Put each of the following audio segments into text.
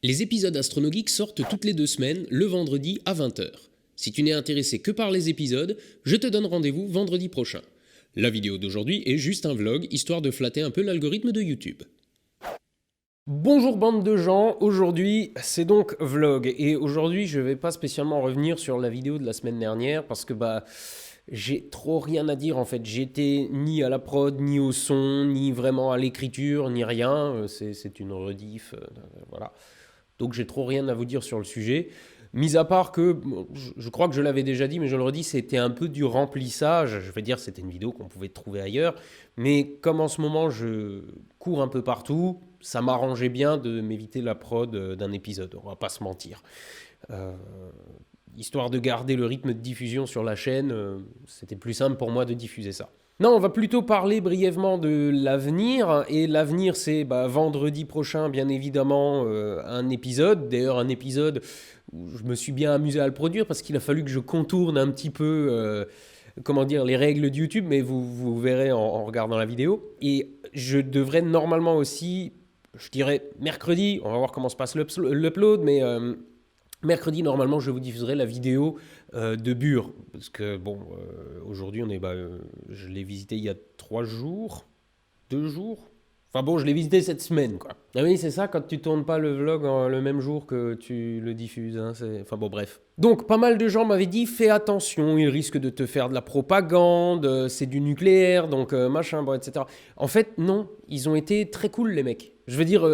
Les épisodes AstronoGeek sortent toutes les 2 semaines, le vendredi à 20 h. Si tu n'es intéressé que par les épisodes, je te donne rendez-vous vendredi prochain. La vidéo d'aujourd'hui est juste un vlog, histoire de flatter un peu l'algorithme de YouTube. Bonjour bande de gens, aujourd'hui c'est donc vlog, et aujourd'hui je vais pas spécialement revenir sur la vidéo de la semaine dernière, parce que j'ai trop rien à dire en fait. J'étais ni à la prod, ni au son, ni vraiment à l'écriture, ni rien, c'est une rediff, voilà. Donc j'ai trop rien à vous dire sur le sujet. Mis à part que, je crois que je l'avais déjà dit, mais je le redis, c'était un peu du remplissage. Je vais dire, c'était une vidéo qu'on pouvait trouver ailleurs. Mais comme en ce moment, je cours un peu partout, ça m'arrangeait bien de m'éviter la prod d'un épisode. On va pas se mentir. Histoire de garder le rythme de diffusion sur la chaîne, c'était plus simple pour moi de diffuser ça. Non, on va plutôt parler brièvement de l'avenir. Et l'avenir, c'est vendredi prochain, bien évidemment, un épisode. D'ailleurs, un épisode où je me suis bien amusé à le produire parce qu'il a fallu que je contourne un petit peu les règles de YouTube, mais vous verrez en regardant la vidéo. Et je devrais normalement aussi, je dirais mercredi, on va voir comment se passe l'upload, mais mercredi, normalement, je vous diffuserai la vidéo de Bure. Parce que, aujourd'hui, je l'ai visité il y a 3 jours, 2 jours. Enfin bon, je l'ai visité cette semaine, quoi. Ah oui, c'est ça, quand tu tournes pas le vlog le même jour que tu le diffuses. Hein, enfin bon, bref. Donc, pas mal de gens m'avaient dit, fais attention, il risque de te faire de la propagande, c'est du nucléaire, donc machin, etc. En fait, non, ils ont été très cool, les mecs. Je veux dire,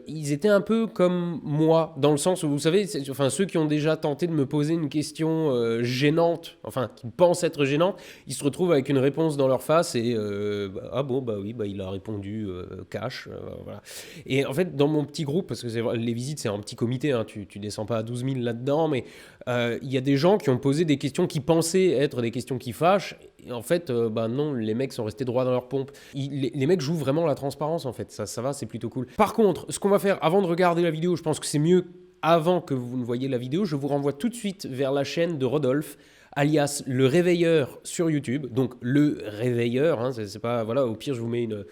ils étaient un peu comme moi, dans le sens où, vous savez, ceux qui ont déjà tenté de me poser une question gênante, enfin, qui pensent être gênante, ils se retrouvent avec une réponse dans leur face et il a répondu cash, voilà. Et en fait, dans mon petit groupe, parce que les visites, c'est un petit comité, hein, tu descends pas à 12 000 là-dedans, mais il y a des gens qui ont posé des questions qui pensaient être des questions qui fâchent. Et en fait, non, les mecs sont restés droits dans leur pompe. Les mecs jouent vraiment la transparence, en fait. Ça va, c'est plutôt cool. Par contre, ce qu'on va faire avant de regarder la vidéo, je pense que c'est mieux avant que vous ne voyez la vidéo, je vous renvoie tout de suite vers la chaîne de Rodolphe, alias Le Réveilleur sur YouTube. Donc, Le Réveilleur, hein, c'est pas... Voilà, au pire, je vous mets une...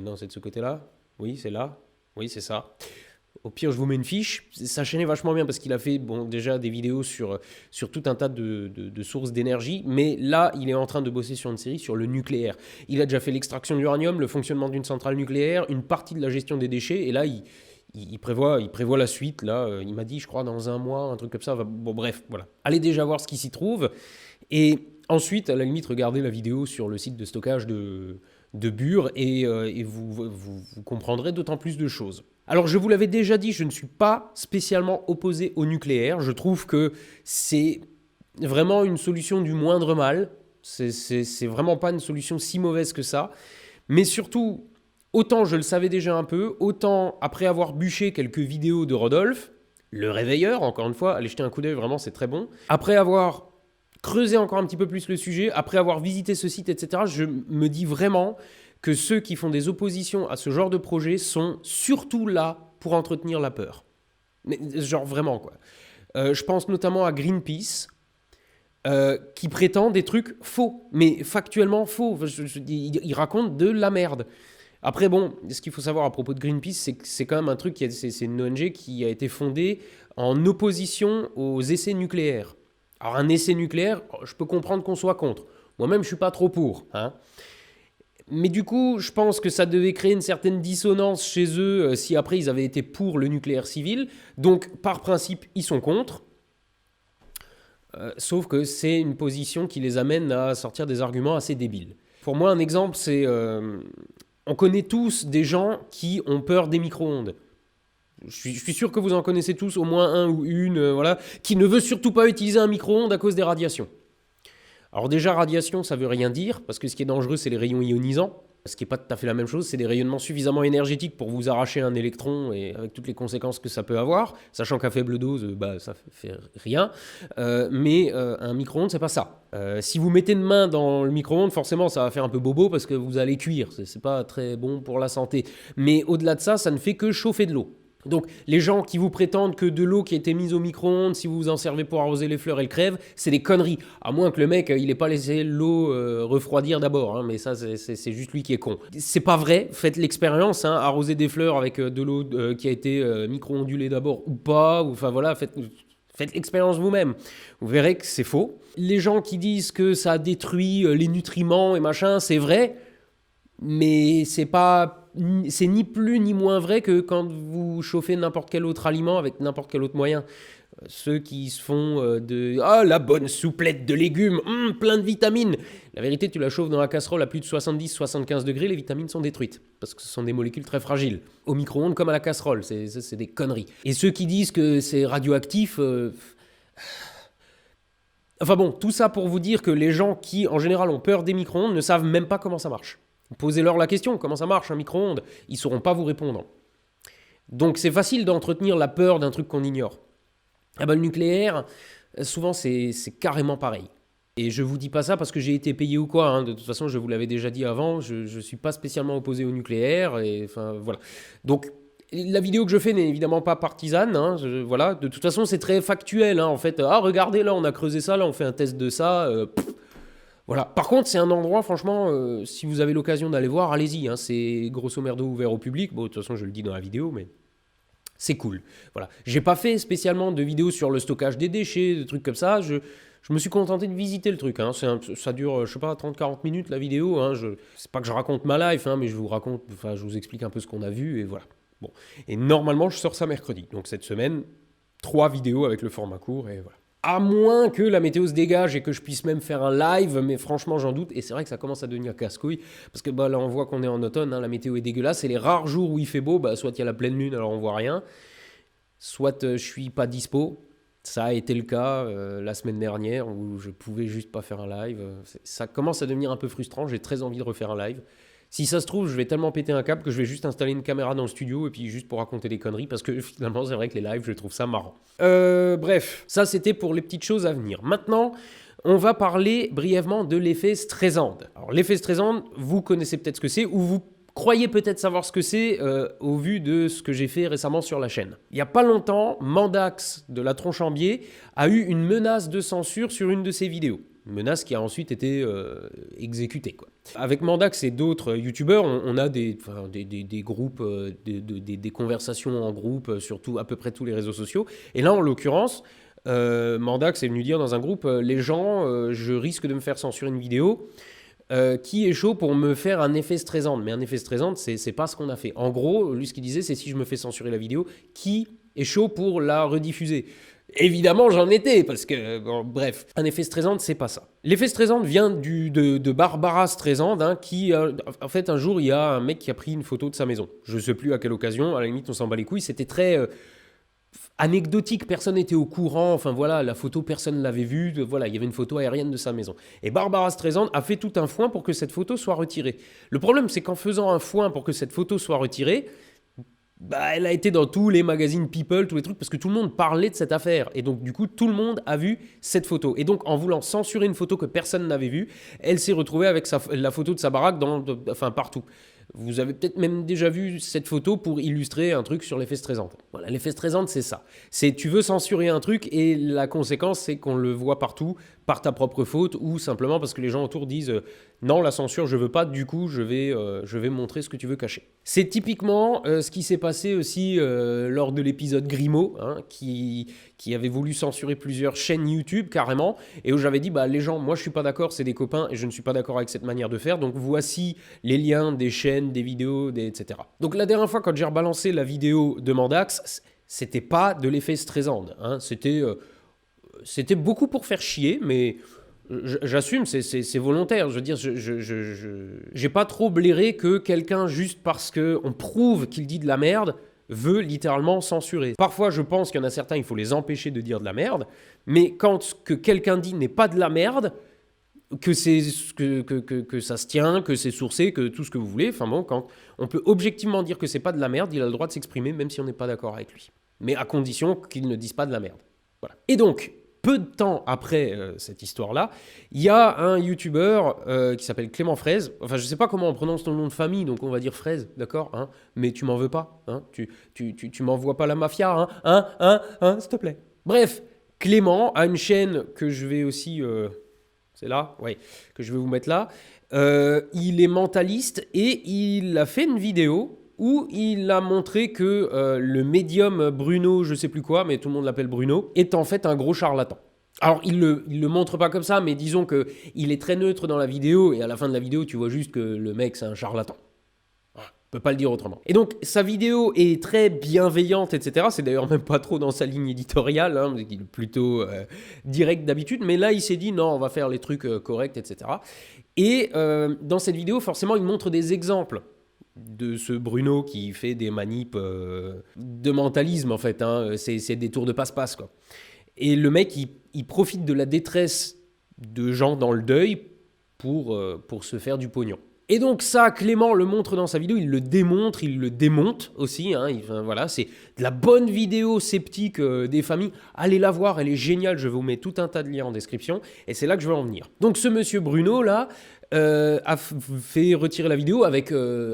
non, c'est de ce côté-là. Oui, c'est là. Oui, c'est ça. Au pire, je vous mets une fiche. Sa chaîne est vachement bien parce qu'il a fait déjà des vidéos sur tout un tas de sources d'énergie. Mais là, il est en train de bosser sur une série sur le nucléaire. Il a déjà fait l'extraction de l'uranium, le fonctionnement d'une centrale nucléaire, une partie de la gestion des déchets. Et là, il prévoit la suite. Là, il m'a dit, je crois, dans 1 mois, un truc comme ça. Bon, bref, voilà. Allez déjà voir ce qui s'y trouve. Et ensuite, à la limite, regardez la vidéo sur le site de stockage de Bure et vous comprendrez d'autant plus de choses. Alors, je vous l'avais déjà dit, je ne suis pas spécialement opposé au nucléaire. Je trouve que c'est vraiment une solution du moindre mal. C'est vraiment pas une solution si mauvaise que ça. Mais surtout, autant je le savais déjà un peu, autant après avoir bûché quelques vidéos de Rodolphe, Le Réveilleur, encore une fois, allez jeter un coup d'œil, vraiment c'est très bon. Après avoir creusé encore un petit peu plus le sujet, après avoir visité ce site, etc., je me dis vraiment que ceux qui font des oppositions à ce genre de projet sont surtout là pour entretenir la peur. Mais genre vraiment, quoi. Je pense notamment à Greenpeace, qui prétend des trucs faux, mais factuellement faux. Il raconte de la merde. Après, bon, ce qu'il faut savoir à propos de Greenpeace, c'est que c'est quand même un truc, c'est une ONG qui a été fondée en opposition aux essais nucléaires. Alors un essai nucléaire, je peux comprendre qu'on soit contre. Moi-même, je suis pas trop pour, hein. Mais du coup, je pense que ça devait créer une certaine dissonance chez eux si après ils avaient été pour le nucléaire civil. Donc, par principe, ils sont contre. Sauf que c'est une position qui les amène à sortir des arguments assez débiles. Pour moi, un exemple, c'est... on connaît tous des gens qui ont peur des micro-ondes. Je suis sûr que vous en connaissez tous au moins un ou une, qui ne veut surtout pas utiliser un micro-ondes à cause des radiations. Alors déjà, radiation, ça veut rien dire, parce que ce qui est dangereux, c'est les rayons ionisants. Ce qui n'est pas tout à fait la même chose, c'est des rayonnements suffisamment énergétiques pour vous arracher un électron, et avec toutes les conséquences que ça peut avoir, sachant qu'à faible dose, ça fait rien. Mais un micro-ondes, c'est pas ça. Si vous mettez une main dans le micro-ondes, forcément, ça va faire un peu bobo, parce que vous allez cuire. C'est pas très bon pour la santé. Mais au-delà de ça, ça ne fait que chauffer de l'eau. Donc les gens qui vous prétendent que de l'eau qui a été mise au micro-ondes, si vous vous en servez pour arroser les fleurs, elle crève, c'est des conneries. À moins que le mec, il ait pas laissé l'eau refroidir d'abord, hein, mais ça c'est juste lui qui est con. C'est pas vrai, faites l'expérience, hein, arroser des fleurs avec de l'eau qui a été micro-ondulée d'abord ou pas, enfin voilà, faites l'expérience vous-même. Vous verrez que c'est faux. Les gens qui disent que ça détruit les nutriments et machin, c'est vrai, mais c'est ni plus ni moins vrai que quand vous chauffez n'importe quel autre aliment avec n'importe quel autre moyen. Ceux qui se font la bonne souplette de légumes, plein de vitamines. La vérité, tu la chauffes dans la casserole à plus de 70-75 degrés, les vitamines sont détruites. Parce que ce sont des molécules très fragiles. Au micro-ondes comme à la casserole, c'est des conneries. Et ceux qui disent que c'est radioactif... Enfin bon, tout ça pour vous dire que les gens qui, en général, ont peur des micro-ondes ne savent même pas comment ça marche. Posez-leur la question, comment ça marche un micro-ondes? Ils ne sauront pas vous répondre. Donc c'est facile d'entretenir la peur d'un truc qu'on ignore. Ah ben, le nucléaire, souvent c'est carrément pareil. Et je vous dis pas ça parce que j'ai été payé ou quoi, hein. De toute façon, je vous l'avais déjà dit avant, je suis pas spécialement opposé au nucléaire, et enfin voilà. Donc la vidéo que je fais n'est évidemment pas partisane, hein, voilà. De toute façon, c'est très factuel, hein, en fait. Ah, regardez, là, on a creusé ça, là, on fait un test de ça, voilà. Par contre, c'est un endroit, franchement, si vous avez l'occasion d'aller voir, allez-y, hein. C'est grosso merdo ouvert au public. Bon, de toute façon, je le dis dans la vidéo, mais c'est cool. Voilà. J'ai pas fait spécialement de vidéos sur le stockage des déchets, des trucs comme ça. Je me suis contenté de visiter le truc, hein. Ça dure, je sais pas, 30-40 minutes la vidéo, hein. C'est pas que je raconte ma life, hein, mais je vous explique un peu ce qu'on a vu, et voilà. Bon. Et normalement, je sors ça mercredi. Donc cette semaine, 3 vidéos avec le format court, et voilà. À moins que la météo se dégage et que je puisse même faire un live, mais franchement j'en doute, et c'est vrai que ça commence à devenir casse-couille, parce que là on voit qu'on est en automne, hein, la météo est dégueulasse, et les rares jours où il fait beau, soit il y a la pleine lune, alors on voit rien, soit je suis pas dispo. Ça a été le cas la semaine dernière, où je pouvais juste pas faire un live. Ça commence à devenir un peu frustrant, j'ai très envie de refaire un live. Si ça se trouve, je vais tellement péter un câble que je vais juste installer une caméra dans le studio et puis juste pour raconter des conneries, parce que finalement, c'est vrai que les lives, je trouve ça marrant. Bref, ça c'était pour les petites choses à venir. Maintenant, on va parler brièvement de l'effet Streisand. Alors l'effet Streisand, vous connaissez peut-être ce que c'est, ou vous croyez peut-être savoir ce que c'est au vu de ce que j'ai fait récemment sur la chaîne. Il n'y a pas longtemps, Mandax de la Tronche en Biais a eu une menace de censure sur une de ses vidéos. Une menace qui a ensuite été exécutée, quoi. Avec Mandax et d'autres youtubeurs, on a des groupes, des conversations en groupe sur à peu près tous les réseaux sociaux. Et là, en l'occurrence, Mandax est venu dire dans un groupe, les gens, je risque de me faire censurer une vidéo. Qui est chaud pour me faire un effet Streisand? Mais un effet Streisand, c'est pas ce qu'on a fait. En gros, lui, ce qu'il disait, c'est si je me fais censurer la vidéo, qui est chaud pour la rediffuser? Évidemment, j'en étais, parce que, bon, bref, un effet Streisand, c'est pas ça. L'effet Streisand vient de Barbara Streisand, hein, qui, en fait, un jour, il y a un mec qui a pris une photo de sa maison. Je sais plus à quelle occasion, à la limite, on s'en bat les couilles, c'était très anecdotique, personne n'était au courant, enfin voilà, la photo, personne ne l'avait vue, voilà, il y avait une photo aérienne de sa maison. Et Barbara Streisand a fait tout un foin pour que cette photo soit retirée. Le problème, c'est qu'en faisant un foin pour que cette photo soit retirée, elle a été dans tous les magazines People, tous les trucs, parce que tout le monde parlait de cette affaire. Et donc, du coup, tout le monde a vu cette photo. Et donc, en voulant censurer une photo que personne n'avait vue, elle s'est retrouvée avec la photo de sa baraque partout. Vous avez peut-être même déjà vu cette photo pour illustrer un truc sur l'effet Streisand. Voilà, l'effet Streisand, c'est ça. C'est tu veux censurer un truc et la conséquence, c'est qu'on le voit partout par ta propre faute ou simplement parce que les gens autour disent non, la censure, je veux pas, du coup, je vais montrer ce que tu veux cacher. C'est typiquement ce qui s'est passé aussi lors de l'épisode Grimaud, hein, qui avait voulu censurer plusieurs chaînes YouTube carrément, et où j'avais dit, les gens, moi je suis pas d'accord, c'est des copains, et je ne suis pas d'accord avec cette manière de faire, donc voici les liens des chaînes, des vidéos, etc. Donc la dernière fois, quand j'ai rebalancé la vidéo de Mandax, c'était pas de l'effet Streisand, hein, c'était beaucoup pour faire chier, mais j'assume, c'est volontaire. Je veux dire, j'ai pas trop blairé que quelqu'un, juste parce qu'on prouve qu'il dit de la merde, veut littéralement censurer. Parfois, je pense qu'il y en a certains, il faut les empêcher de dire de la merde, mais quand ce que quelqu'un dit n'est pas de la merde, que ça se tient, que c'est sourcé, que tout ce que vous voulez, enfin bon, quand on peut objectivement dire que c'est pas de la merde, il a le droit de s'exprimer, même si on n'est pas d'accord avec lui. Mais à condition qu'il ne dise pas de la merde. Voilà. Et donc, peu de temps après cette histoire-là, il y a un YouTuber qui s'appelle Clément Fraise. Enfin, je sais pas comment on prononce ton nom de famille, donc on va dire Fraise, d'accord, hein, mais tu m'en veux pas, hein, tu m'envoies pas la mafia, s'il te plaît. Bref, Clément a une chaîne que je vais aussi... c'est là, ouais, que je vais vous mettre là. Il est mentaliste et il a fait une vidéo où il a montré que le médium Bruno, je sais plus quoi, mais tout le monde l'appelle Bruno, est en fait un gros charlatan. Alors, il le montre pas comme ça, mais disons que il est très neutre dans la vidéo, et à la fin de la vidéo, tu vois juste que le mec, c'est un charlatan. Voilà, on peut pas le dire autrement. Et donc, sa vidéo est très bienveillante, etc. C'est d'ailleurs même pas trop dans sa ligne éditoriale, hein, il est plutôt direct d'habitude, mais là, il s'est dit, non, on va faire les trucs corrects, etc. Et dans cette vidéo, forcément, il montre des exemples de ce Bruno qui fait des manips de mentalisme, en fait. Hein. C'est des tours de passe-passe, quoi. Et le mec, il profite de la détresse de gens dans le deuil pour se faire du pognon. Et donc ça, Clément le montre dans sa vidéo, il le démontre, il le démonte aussi. Hein, voilà, c'est de la bonne vidéo sceptique des familles. Allez la voir, elle est géniale, je vous mets tout un tas de liens en description. Et c'est là que je veux en venir. Donc ce monsieur Bruno, là, a fait retirer la vidéo avec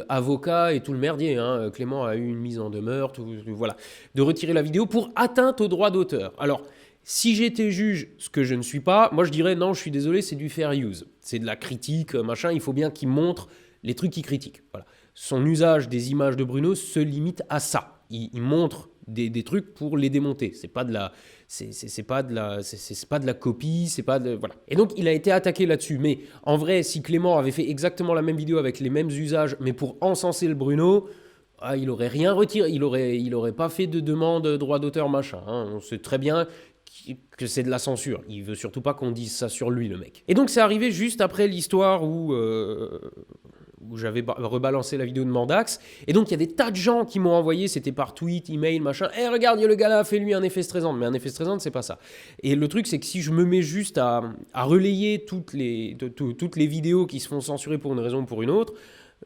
avocat et tout le merdier. Hein. Clément a eu une mise en demeure, voilà, de retirer la vidéo pour atteinte au droit d'auteur. Alors, si j'étais juge, ce que je ne suis pas, moi je dirais non, je suis désolé, c'est du fair use. C'est de la critique, machin, il faut bien qu'il montre les trucs qu'il critique. Voilà. Son usage des images de Bruno se limite à ça. Il montre des trucs pour les démonter. C'est pas de la, c'est pas de la copie, c'est pas de, voilà. Et donc il a été attaqué là-dessus. Mais en vrai, si Clément avait fait exactement la même vidéo avec les mêmes usages, mais pour encenser le Bruno, il aurait rien retiré, il aurait pas fait de demande droit d'auteur machin. Hein. On sait très bien que c'est de la censure. Il veut surtout pas qu'on dise ça sur lui, le mec. Et donc c'est arrivé juste après l'histoire où j'avais rebalancé la vidéo de Mandax. Et donc il y a des tas de gens qui m'ont envoyé, c'était par tweet, email, machin. Eh regarde, le gars là a fait lui un effet stressant. Mais un effet stressant, c'est pas ça. Et le truc, c'est que si je me mets juste à relayer toutes les vidéos qui se font censurer pour une raison ou pour une autre,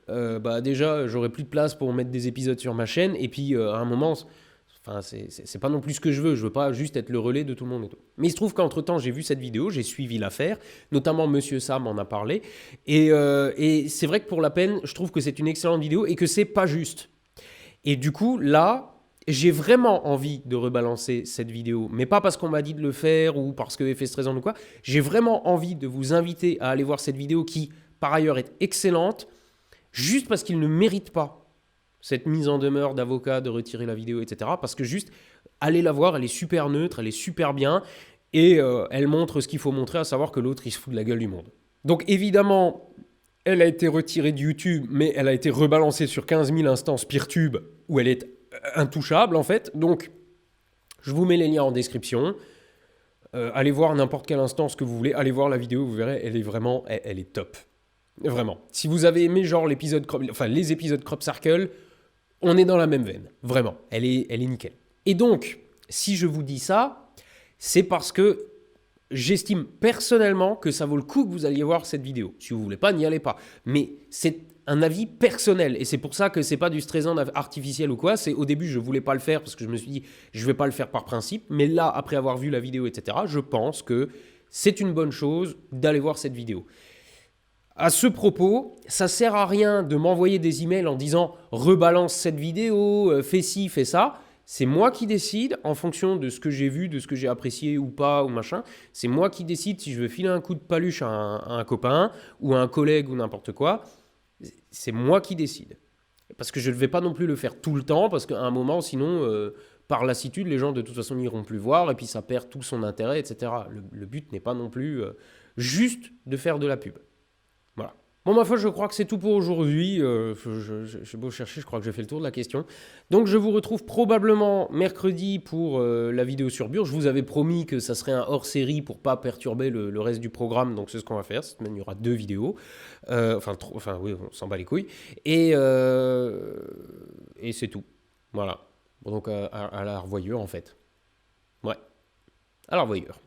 bah déjà, j'aurai plus de place pour mettre des épisodes sur ma chaîne. Et puis à un moment... Enfin, c'est pas non plus ce que je veux pas juste être le relais de tout le monde et tout. Mais il se trouve qu'entre-temps, j'ai vu cette vidéo, j'ai suivi l'affaire, notamment Monsieur Sam en a parlé, et c'est vrai que pour la peine, je trouve que c'est une excellente vidéo et que c'est pas juste. Et du coup, là, j'ai vraiment envie de rebalancer cette vidéo, mais pas parce qu'on m'a dit de le faire ou parce que effet stressant ou quoi, j'ai vraiment envie de vous inviter à aller voir cette vidéo qui, par ailleurs, est excellente, juste parce qu'il ne mérite pas cette mise en demeure d'avocat, de retirer la vidéo, etc. Parce que juste, allez la voir, elle est super neutre, elle est super bien, et elle montre ce qu'il faut montrer, à savoir que l'autre, il se fout de la gueule du monde. Donc évidemment, elle a été retirée de YouTube, mais elle a été rebalancée sur 15 000 instances PeerTube, où elle est intouchable, en fait. Donc, je vous mets les liens en description. Allez voir n'importe quelle instance que vous voulez, allez voir la vidéo, vous verrez, elle est vraiment, elle est top. Vraiment. Si vous avez aimé genre les épisodes Crop Circle, on est dans la même veine, vraiment, elle est nickel. Et donc, si je vous dis ça, c'est parce que j'estime personnellement que ça vaut le coup que vous alliez voir cette vidéo. Si vous voulez pas, n'y allez pas. Mais c'est un avis personnel, et c'est pour ça que c'est pas du stressant artificiel ou quoi. C'est au début, je voulais pas le faire parce que je me suis dit, je vais pas le faire par principe. Mais là, après avoir vu la vidéo, etc., je pense que c'est une bonne chose d'aller voir cette vidéo. À ce propos, ça sert à rien de m'envoyer des emails en disant « rebalance cette vidéo, fais ci, fais ça ». C'est moi qui décide en fonction de ce que j'ai vu, de ce que j'ai apprécié ou pas, ou machin. C'est moi qui décide si je veux filer un coup de paluche à un copain ou à un collègue ou n'importe quoi. C'est moi qui décide. Parce que je ne vais pas non plus le faire tout le temps, parce qu'à un moment, sinon, par lassitude, les gens de toute façon n'iront plus voir, et puis ça perd tout son intérêt, etc. Le but n'est pas non plus juste de faire de la pub. Voilà. Bon, ma foi, je crois que c'est tout pour aujourd'hui. J'ai beau chercher, je crois que j'ai fait le tour de la question. Donc, je vous retrouve probablement mercredi pour la vidéo sur Bure. Je vous avais promis que ça serait un hors-série pour pas perturber le reste du programme. Donc, c'est ce qu'on va faire. Cette semaine, il y aura 2 vidéos. Oui, on s'en bat les couilles. Et c'est tout. Voilà. Bon, donc, à la revoyure, en fait. Ouais. À la revoyure.